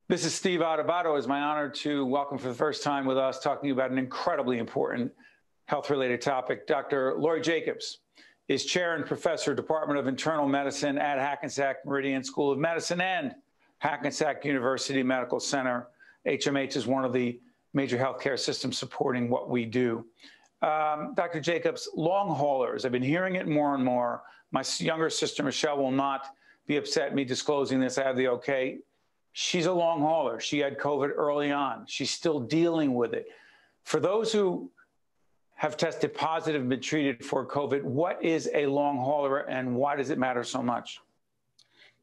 This is Steve Adubato. It's my honor to welcome for the first time with us talking about an incredibly important health-related topic. Dr. Laurie Jacobs is chair and professor, Department of Internal Medicine at Hackensack Meridian School of Medicine and Hackensack University Medical Center. HMH is one of the major healthcare systems supporting what we do. Dr. Jacobs, long haulers, I've been hearing it more and more. My younger sister, Michelle, will not be upset at me disclosing this. I have the okay. She's a long hauler. She had COVID early on. She's still dealing with it. For those who have tested positive and been treated for COVID, what is a long hauler and why does it matter so much?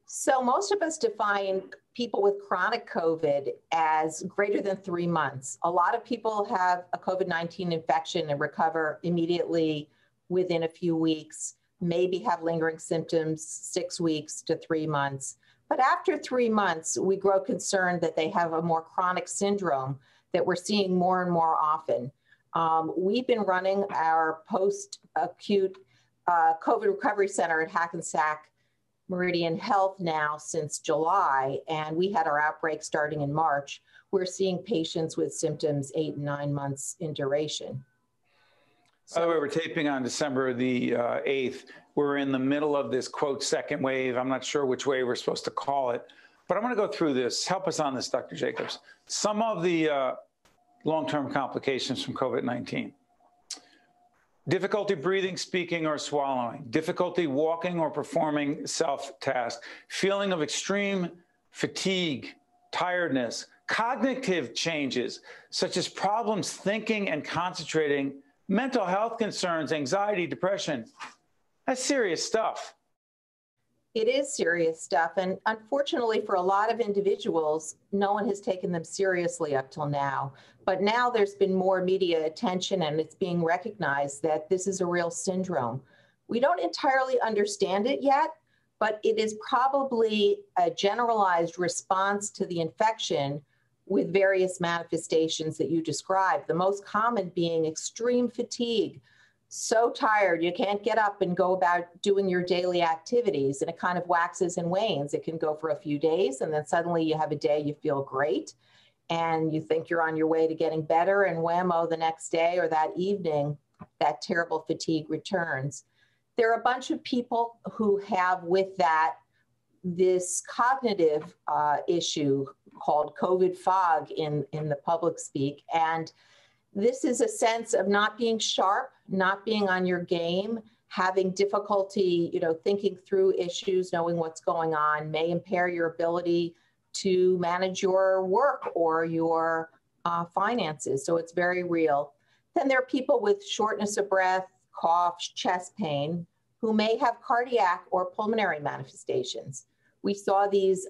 So most of us define people with chronic COVID as greater than 3 months. A lot of people have a COVID-19 infection and recover immediately within a few weeks, maybe have lingering symptoms 6 weeks to 3 months. But after 3 months, we grow concerned that they have a more chronic syndrome that we're seeing more and more often. We've been running our post-acute COVID recovery center at Hackensack Meridian Health now since July, and we had our outbreak starting in March. We're seeing patients with symptoms 8 and 9 months in duration. By the way, we're taping on December the 8th. We're in the middle of this, quote, second wave. I'm not sure which way we're supposed to call it, but I'm going to go through this. Help us on this, Dr. Jacobs. Some of the long-term complications from COVID-19. Difficulty breathing, speaking, or swallowing. Difficulty walking or performing self-tasks. Feeling of extreme fatigue, tiredness. Cognitive changes, such as problems thinking and concentrating. Mental health concerns, anxiety, depression. That's serious stuff. It is serious stuff. And unfortunately, for a lot of individuals, no one has taken them seriously up till now. But now there's been more media attention and it's being recognized that this is a real syndrome. We don't entirely understand it yet, but it is probably a generalized response to the infection with various manifestations that you described, the most common being extreme fatigue, so tired you can't get up and go about doing your daily activities, and it kind of waxes and wanes. It can go for a few days, and then suddenly you have a day you feel great, and you think you're on your way to getting better, and whammo, the next day or that evening, that terrible fatigue returns. There are a bunch of people who have with that this cognitive issue called COVID fog in the public speak. And this is a sense of not being sharp, not being on your game, having difficulty, thinking through issues, knowing what's going on, may impair your ability to manage your work or your finances. So it's very real. Then there are people with shortness of breath, cough, chest pain, who may have cardiac or pulmonary manifestations. We saw these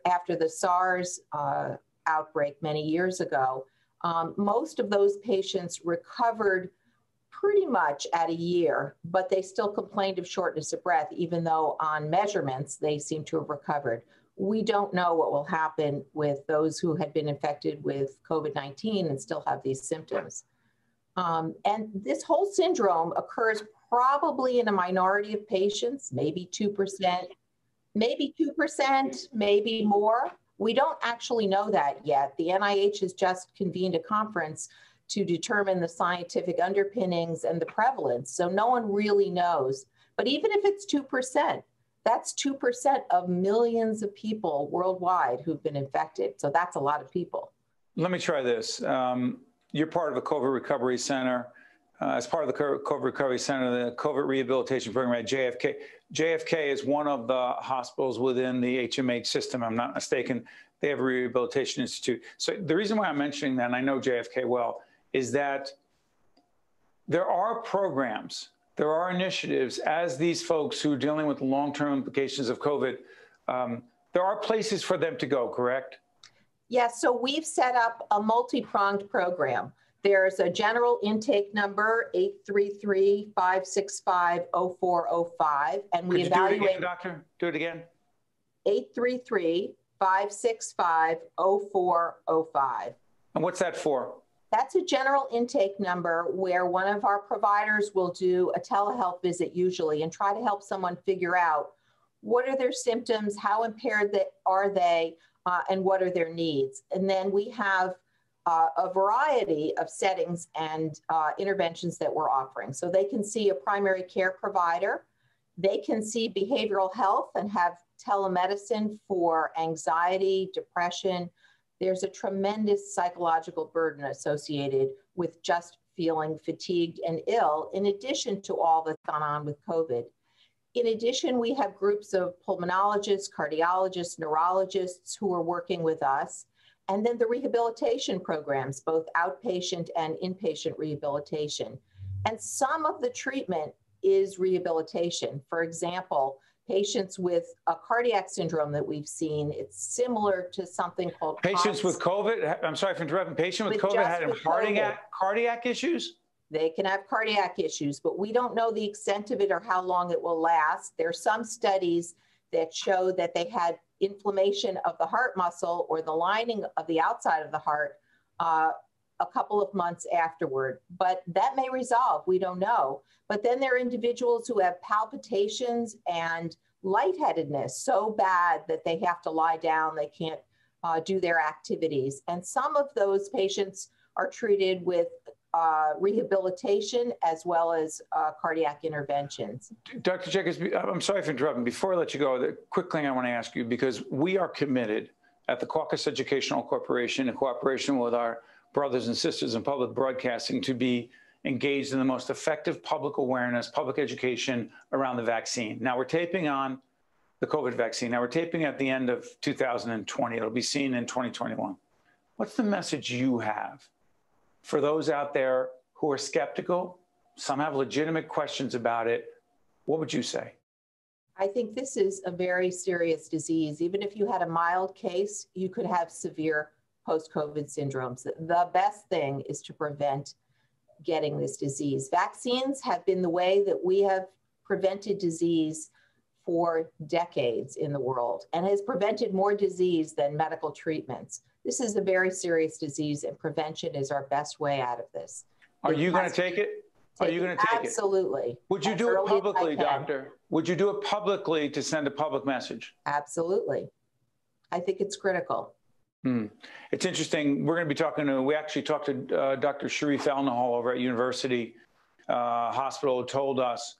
after the SARS outbreak many years ago. Most of those patients recovered pretty much at a year, but they still complained of shortness of breath, even though on measurements they seem to have recovered. We don't know what will happen with those who had been infected with COVID-19 and still have these symptoms. And this whole syndrome occurs probably in a minority of patients, maybe 2%. Maybe 2%, maybe more. We don't actually know that yet. The NIH has just convened a conference to determine the scientific underpinnings and the prevalence. So no one really knows. But even if it's 2%, that's 2% of millions of people worldwide who've been infected. So that's a lot of people. Let me try this. You're part of the COVID Recovery Center. As part of the COVID Recovery Center, the COVID Rehabilitation Program at JFK. JFK is one of the hospitals within the HMH system. I'm not mistaken. They have a rehabilitation institute. So the reason why I'm mentioning that, and I know JFK well, is that there are programs, there are initiatives as these folks who are dealing with long-term implications of COVID, there are places for them to go, correct? Yes, so we've set up a multi-pronged program. There's a general intake number, 833-565-0405, and we evaluate. Do it again, doctor. Do it again. 833-565-0405. And what's that for? That's a general intake number where one of our providers will do a telehealth visit usually and try to help someone figure out what are their symptoms, how impaired are they, and what are their needs. And then we have a variety of settings and interventions that we're offering. So they can see a primary care provider. They can see behavioral health and have telemedicine for anxiety, depression. There's a tremendous psychological burden associated with just feeling fatigued and ill, in addition to all that's gone on with COVID. In addition, we have groups of pulmonologists, cardiologists, neurologists who are working with us. And then the rehabilitation programs, both outpatient and inpatient rehabilitation. And some of the treatment is rehabilitation. For example, patients with a cardiac syndrome that we've seen, it's similar to something called patients with COVID. I'm sorry for interrupting. Patient with COVID had cardiac issues? They can have cardiac issues, but we don't know the extent of it or how long it will last. There are some studies that show that they had inflammation of the heart muscle or the lining of the outside of the heart a couple of months afterward. But that may resolve, we don't know. But then there are individuals who have palpitations and lightheadedness so bad that they have to lie down, they can't do their activities. And some of those patients are treated with rehabilitation as well as cardiac interventions. Dr. Jacobs, I'm sorry for interrupting. Before I let you go, the quick thing I want to ask you, because we are committed at the Caucus Educational Corporation in cooperation with our brothers and sisters in public broadcasting to be engaged in the most effective public awareness, public education around the vaccine. Now we're taping on the COVID vaccine. Now we're taping at the end of 2020. It'll be seen in 2021. What's the message you have for those out there who are skeptical? Some have legitimate questions about it. What would you say? I think this is a very serious disease. Even if you had a mild case, you could have severe post-COVID syndromes. The best thing is to prevent getting this disease. Vaccines have been the way that we have prevented disease for decades in the world and has prevented more disease than medical treatments. This is a very serious disease, and prevention is our best way out of this. Are you going to take it? Are you going to take it? Absolutely. Would you do it publicly, doctor? Would you do it publicly to send a public message? Absolutely. I think it's critical. It's interesting. We're going to be talking to, we actually talked to Dr. Sharif Al-Nahal over at University Hospital, who told us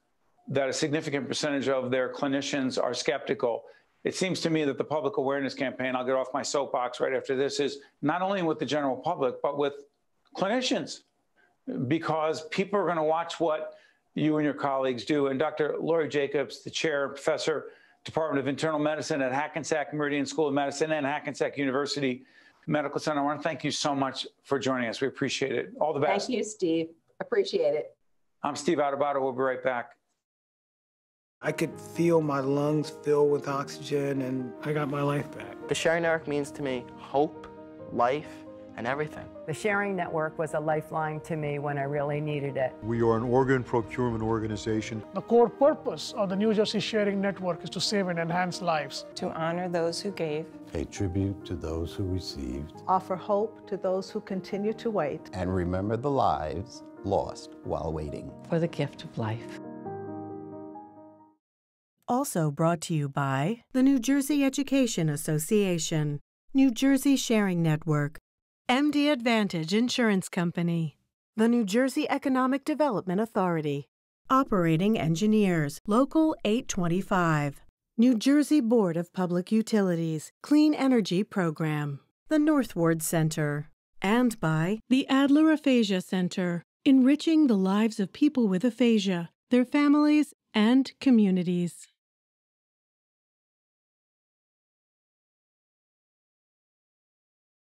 that a significant percentage of their clinicians are skeptical. It seems to me that the public awareness campaign, I'll get off my soapbox right after this, is not only with the general public, but with clinicians, because people are going to watch what you and your colleagues do. And Dr. Laurie Jacobs, the chair, professor, Department of Internal Medicine at Hackensack Meridian School of Medicine and Hackensack University Medical Center. I want to thank you so much for joining us. We appreciate it. All the best. Thank you, Steve. Appreciate it. I'm Steve Adubato. We'll be right back. I could feel my lungs fill with oxygen, and I got my life back. The Sharing Network means to me hope, life, and everything. The Sharing Network was a lifeline to me when I really needed it. We are an organ procurement organization. The core purpose of the New Jersey Sharing Network is to save and enhance lives. To honor those who gave. Pay tribute to those who received. Offer hope to those who continue to wait. And remember the lives lost while waiting. For the gift of life. Also brought to you by the New Jersey Education Association, New Jersey Sharing Network, MD Advantage Insurance Company, the New Jersey Economic Development Authority, Operating Engineers, Local 825, New Jersey Board of Public Utilities, Clean Energy Program, the Northward Center, and by the Adler Aphasia Center, enriching the lives of people with aphasia, their families, and communities.